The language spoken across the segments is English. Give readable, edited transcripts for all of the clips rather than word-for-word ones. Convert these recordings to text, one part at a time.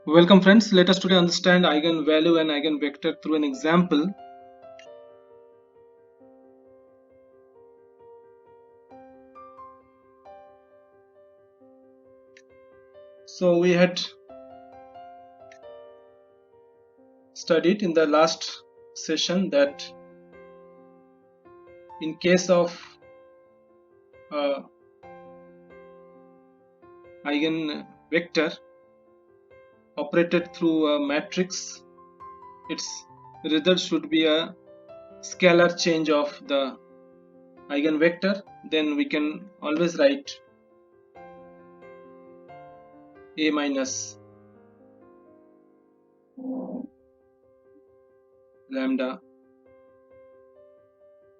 Welcome friends, let us today understand eigenvalue and eigenvector through an example. So we had studied in the last session that in case of eigenvector operated through a matrix, its result should be a scalar change of the eigenvector. Then we can always write a minus lambda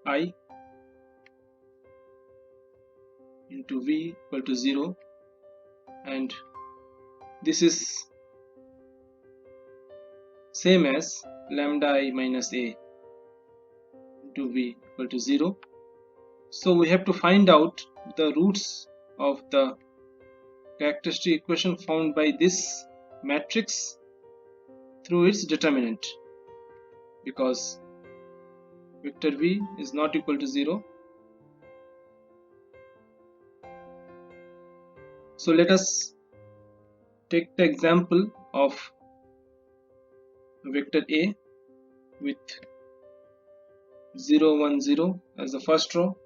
I into v equal to 0, and this is same as lambda I minus a into v equal to 0. So we have to find out the roots of the characteristic equation found by this matrix through its determinant, because vector v is not equal to 0. So let us take the example of vector a with 0 1 0 as the first row,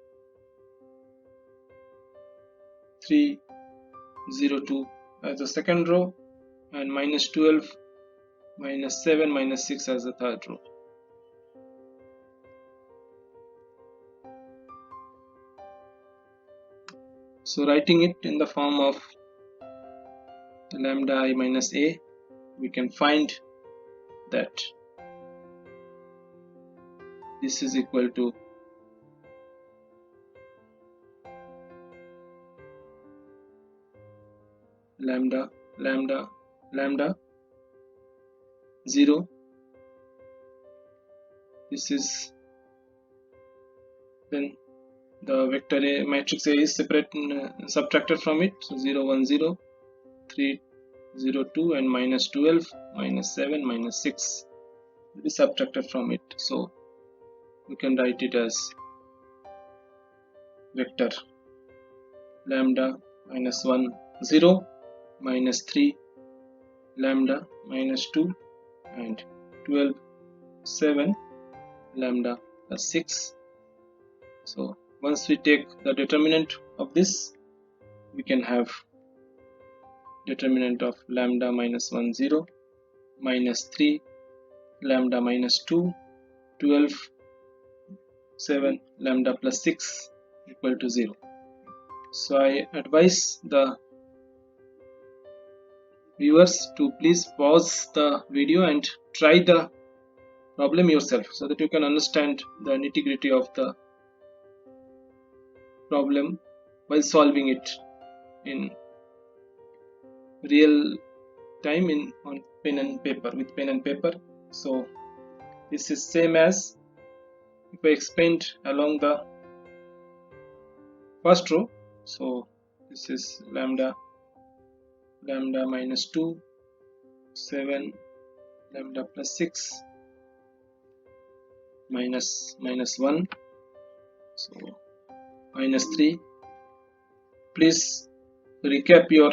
3 0 2 as the second row, and minus 12 minus 7 minus 6 as the third row. So writing it in the form of lambda I minus a, we can find that this is equal to lambda 0. This is then the vector a matrix a is subtracted from it. So 0 1 0, 3 0 2, and minus 12 minus 7 minus 6 will be subtracted from it. So we can write it as vector lambda minus 1 0 minus 3 lambda minus 2 and 12 7 lambda plus 6. So once we take the determinant of this, we can have determinant of lambda minus 1 0 minus 3 lambda minus 2 12 7 lambda plus 6 equal to 0. So I advise the viewers to please pause the video and try the problem yourself, so that you can understand the nitty-gritty of the problem while solving it in real time on pen and paper, with pen and paper. So this is same as if I expand along the first row. So this is lambda minus 2 7 lambda plus 6 minus 1, so minus 3. Please recap your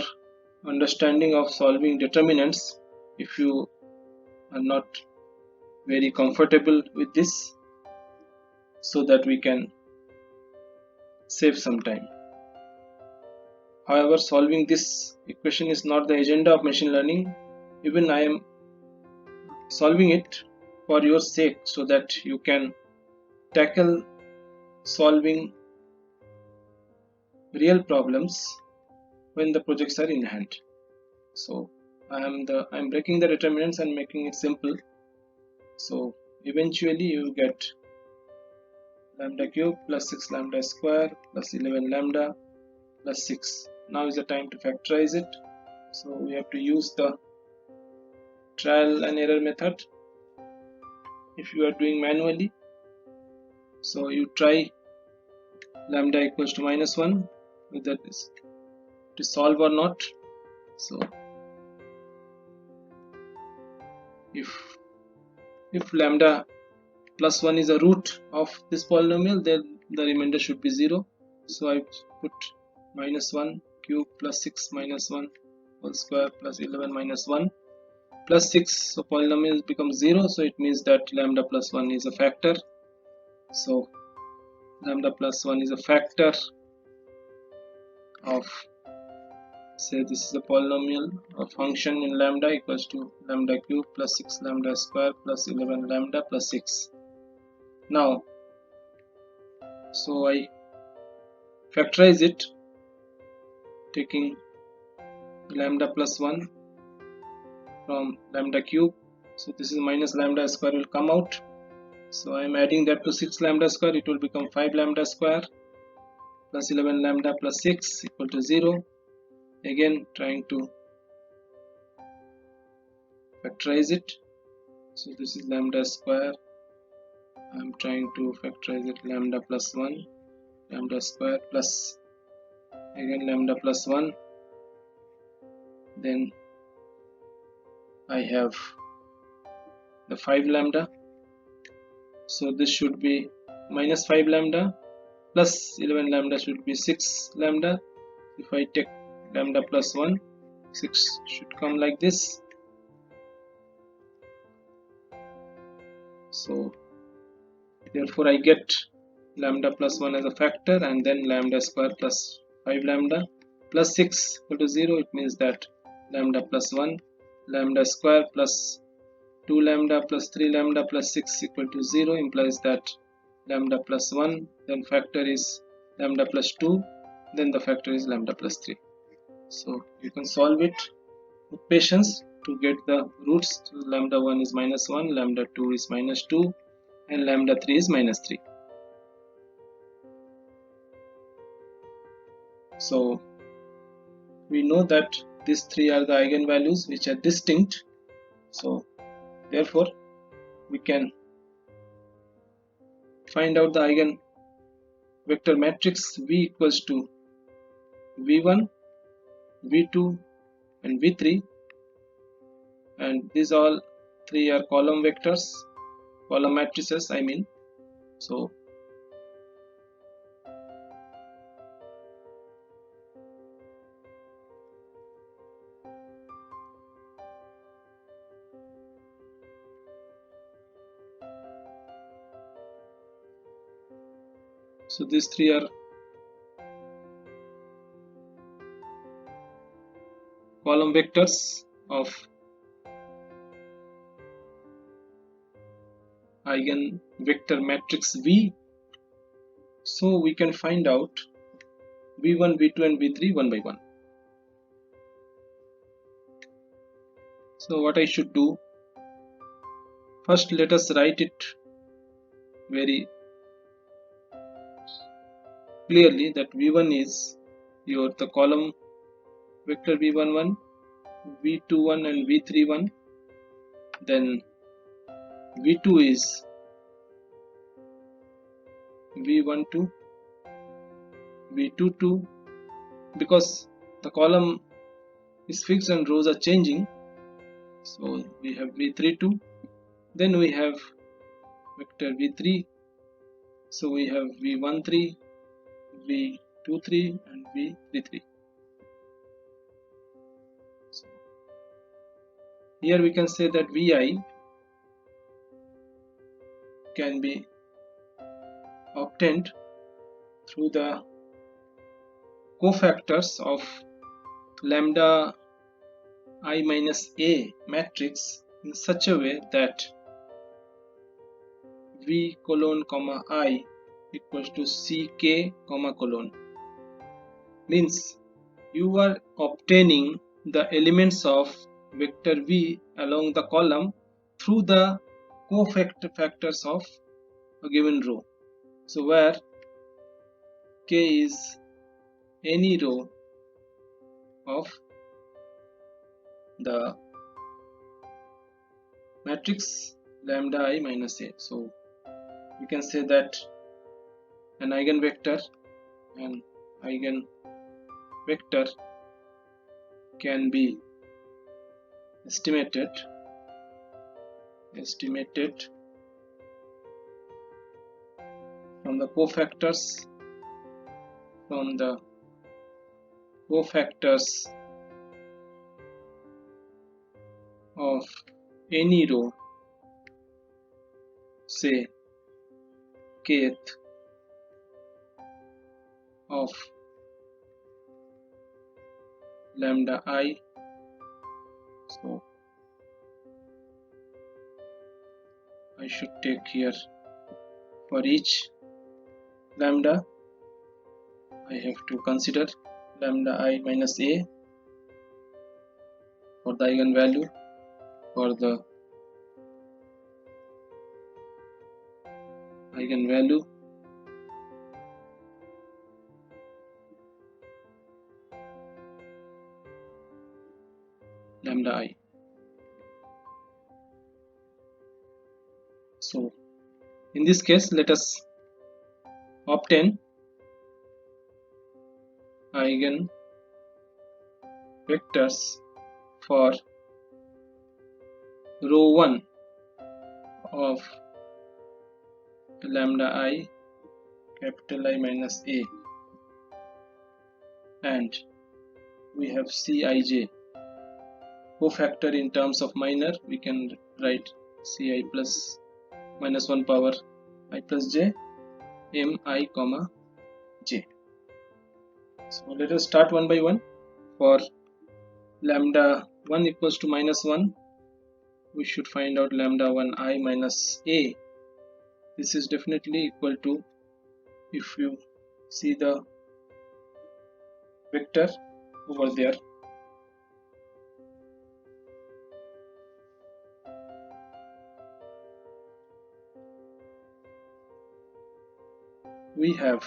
understanding of solving determinants if you are not very comfortable with this, so that we can save some time. However, solving this equation is not the agenda of machine learning. Even I am solving it for your sake, so that you can tackle solving real problems when the projects are in hand. So I'm breaking the determinants and making it simple. So eventually you get lambda cube plus 6 lambda square plus 11 lambda plus 6. Now is the time to factorize it. So we have to use the trial and error method if you are doing manually. So you try lambda equals to minus 1, whether this to solve or not. So if lambda plus 1 is a root of this polynomial, then the remainder should be 0. So I put minus 1 cube plus 6 minus 1 whole square plus 11 minus 1 plus 6. So polynomial becomes 0, so it means that lambda plus 1 is a factor. So lambda plus 1 is a factor of, say this is a polynomial, a function in lambda equals to lambda cube plus 6 lambda square plus 11 lambda plus 6. Now, so I factorize it, taking lambda plus 1 from lambda cube. So this is minus lambda square will come out. So I am adding that to 6 lambda square, it will become 5 lambda square plus 11 lambda plus 6 equal to 0. Again trying to factorize it. So this is lambda square. I am trying to factorize it, lambda plus 1 lambda square plus again lambda plus 1. Then I have the 5 lambda. So this should be minus 5 lambda plus 11 lambda should be 6 lambda. If I take lambda plus 1, 6 should come like this. So therefore I get lambda plus 1 as a factor, and then lambda square plus 5 lambda plus 6 equal to 0. It means that lambda plus 1 lambda square plus 2 lambda plus 3 lambda plus 6 equal to 0 implies that lambda plus 1, then factor is lambda plus 2, then the factor is lambda plus 3. So you can solve it with patience to get the roots. Lambda 1 is minus 1, lambda 2 is minus 2, and lambda 3 is minus 3. So we know that these three are the eigenvalues which are distinct. So therefore we can find out the eigen vector matrix V equals to V1, V2 and V3, and these all three are column vectors, column matrices I mean. So these three are column vectors of eigenvector matrix V. So we can find out V1, V2 and V3 one by one. So what I should do, first let us write it very clearly that V1 is the column vector V11, V21 and V31. Then V2 is V12, V22, because the column is fixed and rows are changing. So we have V32. Then we have vector V3. So we have V13, V23 and V33. So here we can say that Vi can be obtained through the cofactors of lambda I minus A matrix in such a way that V colon comma I equals to Ck comma colon. Means you are obtaining the elements of vector V along the column through the cofactors of a given row. So where K is any row of the matrix lambda I minus A. So we can say that an eigenvector can be estimated estimated from the cofactors of any row, say kth of lambda I. So I should take here for each lambda I have to consider lambda I minus a for the eigenvalue. For the eigenvalue lambda I. So in this case, let us obtain eigenvectors for row 1 of lambda I capital I minus a, and we have Cij cofactor in terms of minor. We can write Ci plus minus 1 power I plus j mi comma j. So let us start one by one. For lambda 1 equals to minus 1, we should find out lambda 1 I minus a. This is definitely equal to, if you see the vector over there, we have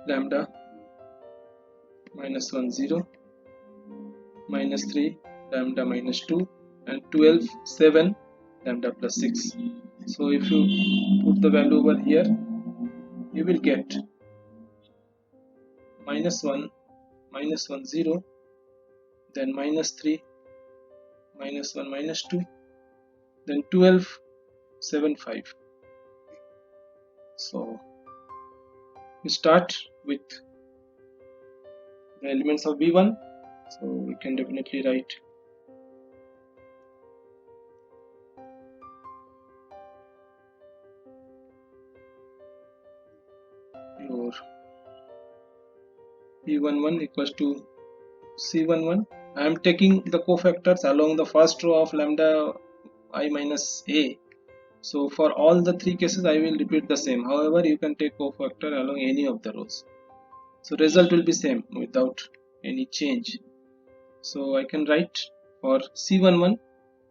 lambda minus 1 0, minus 3 lambda minus 2, and 12 7 lambda plus 6. So if you put the value over here, you will get minus 1 0, then minus 3 minus 1 minus 2, then 12 7 5. So we start with the elements of V1. So we can definitely write your V11 equals to C11. I am taking the cofactors along the first row of lambda I minus a. So for all the three cases I will repeat the same. However, you can take cofactor along any of the rows. So result will be same without any change. So I can write for C11.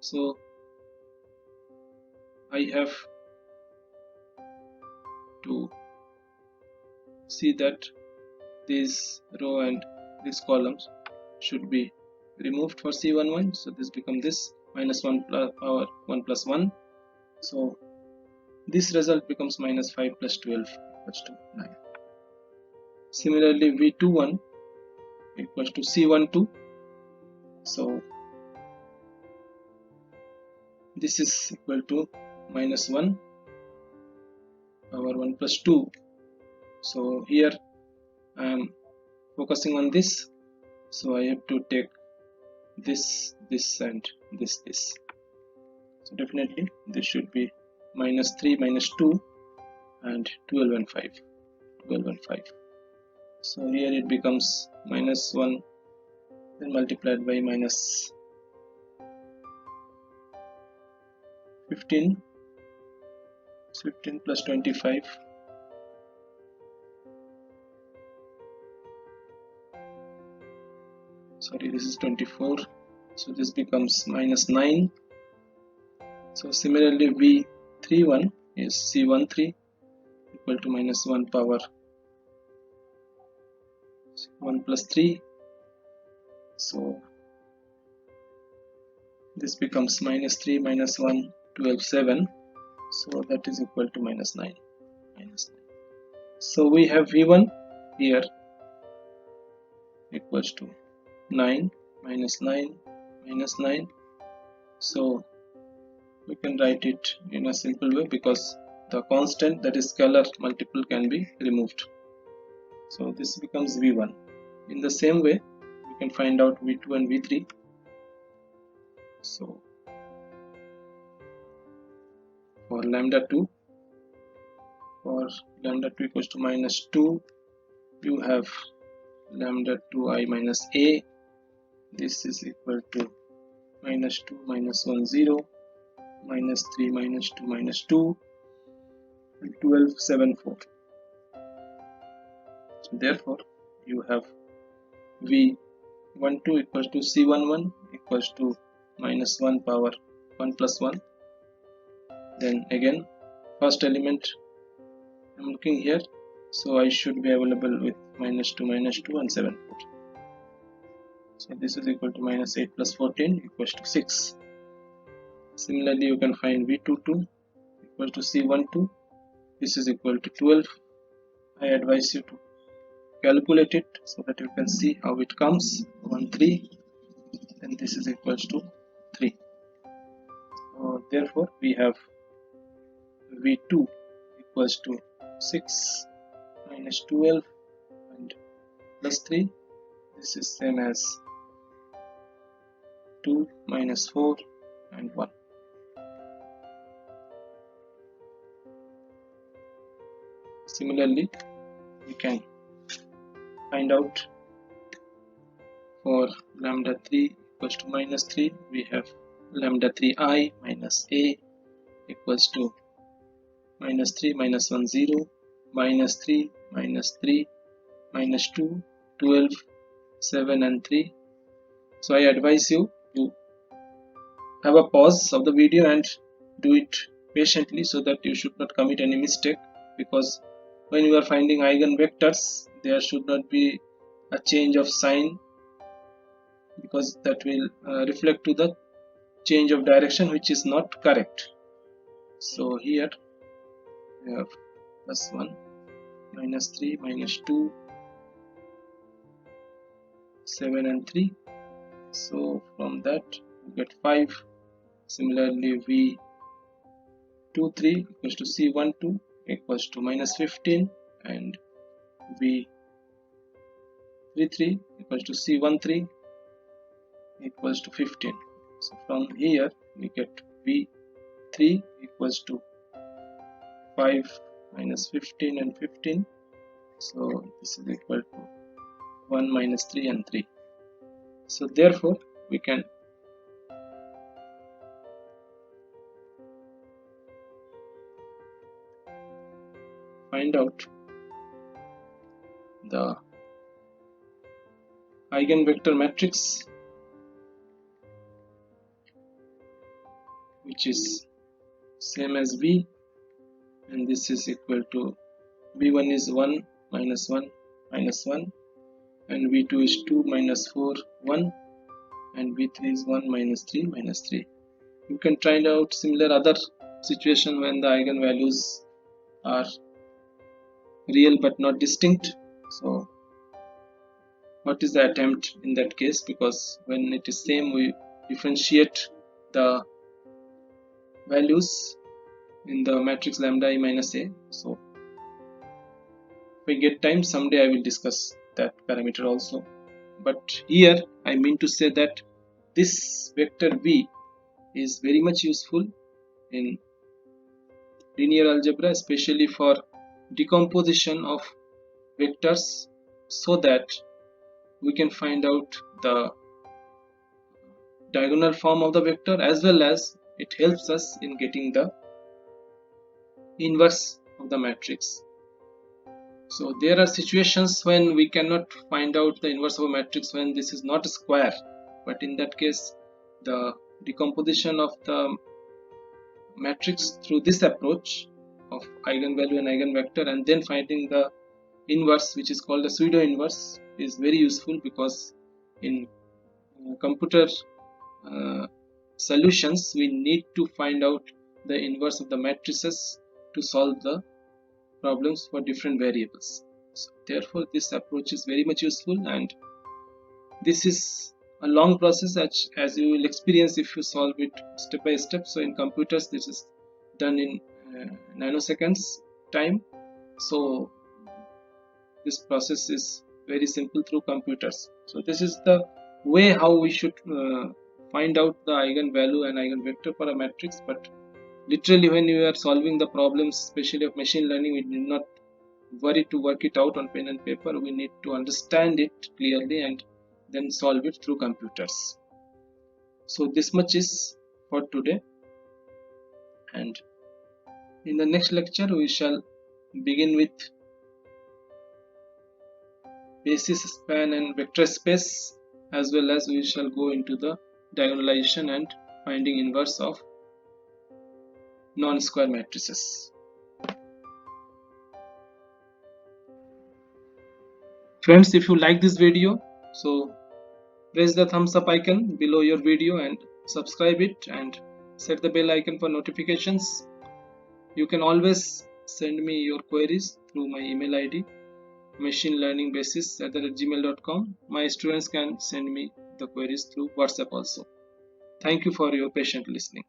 So I have to see that this row and these columns should be removed for C11. So this becomes this minus 1 plus power 1 plus 1. So this result becomes minus 5 plus 12 equals to 9. Similarly, V21 equals to C12. So this is equal to minus 1 power 1 plus 2. So here I am focusing on this. So I have to take this and this. So definitely this should be minus 3 minus 2 and 12 and 5. So here it becomes minus 1 then multiplied by minus 15 plus 25. Sorry, this is 24. So this becomes minus 9. So similarly, V31 is C13 equal to minus 1 power 1 plus 3. So this becomes minus 3 minus 1 12 7. So that is equal to minus 9. So we have V1 here equals to 9 minus 9 minus 9. So we can write it in a simple way because the constant, that is scalar multiple, can be removed. So this becomes v1. In the same way we can find out v2 and v3. So for lambda 2 equals to minus 2, you have lambda 2I minus a. This is equal to minus 2 minus 1 0, minus 3 minus 2 minus 2, 12 7 4. So therefore you have v12 equals to c11 equals to minus 1 power 1 plus 1. Then again first element I'm looking here, so I should be available with minus 2 and 7 4. So this is equal to minus 8 plus 14 equals to 6. Similarly you can find v22 equal to c12. This is equal to 12. I advise you to calculate it so that you can see how it comes. 1 3, and this is equals to 3. So therefore we have v2 equals to 6 minus 12 and plus 3. This is same as 2 minus 4 and 1. Similarly we can find out for lambda 3 equals to minus 3, we have lambda 3I minus a equals to minus 3 minus 1 0, minus 3 minus 3 minus 2 12 7 and 3. So I advise you to have a pause of the video and do it patiently so that you should not commit any mistake, because when you are finding eigenvectors there should not be a change of sign, because that will reflect to the change of direction, which is not correct. So here we have plus 1 minus 3 minus 2 7 and 3. So from that you get 5. Similarly v23 equals to c12 equals to minus 15, and v33 equals to c13 equals to 15. So from here we get v3 equals to 5 minus 15 and 15. So this is equal to 1 minus 3 and 3. So therefore we can find out the eigenvector matrix, which is same as v, and this is equal to v1 is 1 minus 1 minus 1, and v2 is 2 minus 4 1, and v3 is 1 minus 3 minus 3. You can try out similar other situation when the eigenvalues are real but not distinct. So what is the attempt in that case, because when it is same we differentiate the values in the matrix lambda I minus a. So if I get time someday I will discuss that parameter also, but here I mean to say that this vector v is very much useful in linear algebra, especially for decomposition of vectors, so that we can find out the diagonal form of the vector, as well as it helps us in getting the inverse of the matrix. So there are situations when we cannot find out the inverse of a matrix when this is not a square, but in that case the decomposition of the matrix through this approach of eigenvalue and eigenvector and then finding the inverse, which is called a pseudo inverse, is very useful, because in computer solutions we need to find out the inverse of the matrices to solve the problems for different variables. So therefore this approach is very much useful, and this is a long process as you will experience if you solve it step by step. So in computers this is done in nanoseconds time. So this process is very simple through computers. So this is the way how we should find out the eigenvalue and eigenvector for a matrix. But literally when you are solving the problems, especially of machine learning, we need not worry to work it out on pen and paper. We need to understand it clearly and then solve it through computers. So this much is for today, and in the next lecture we shall begin with basis span and vector space, as well as we shall go into the diagonalization and finding inverse of non-square matrices. Friends, if you like this video, so press the thumbs up icon below your video and subscribe it and set the bell icon for notifications. You can always send me your queries through my email ID machinelearningbasis@gmail.com. My students can send me the queries through WhatsApp also. Thank you for your patient listening.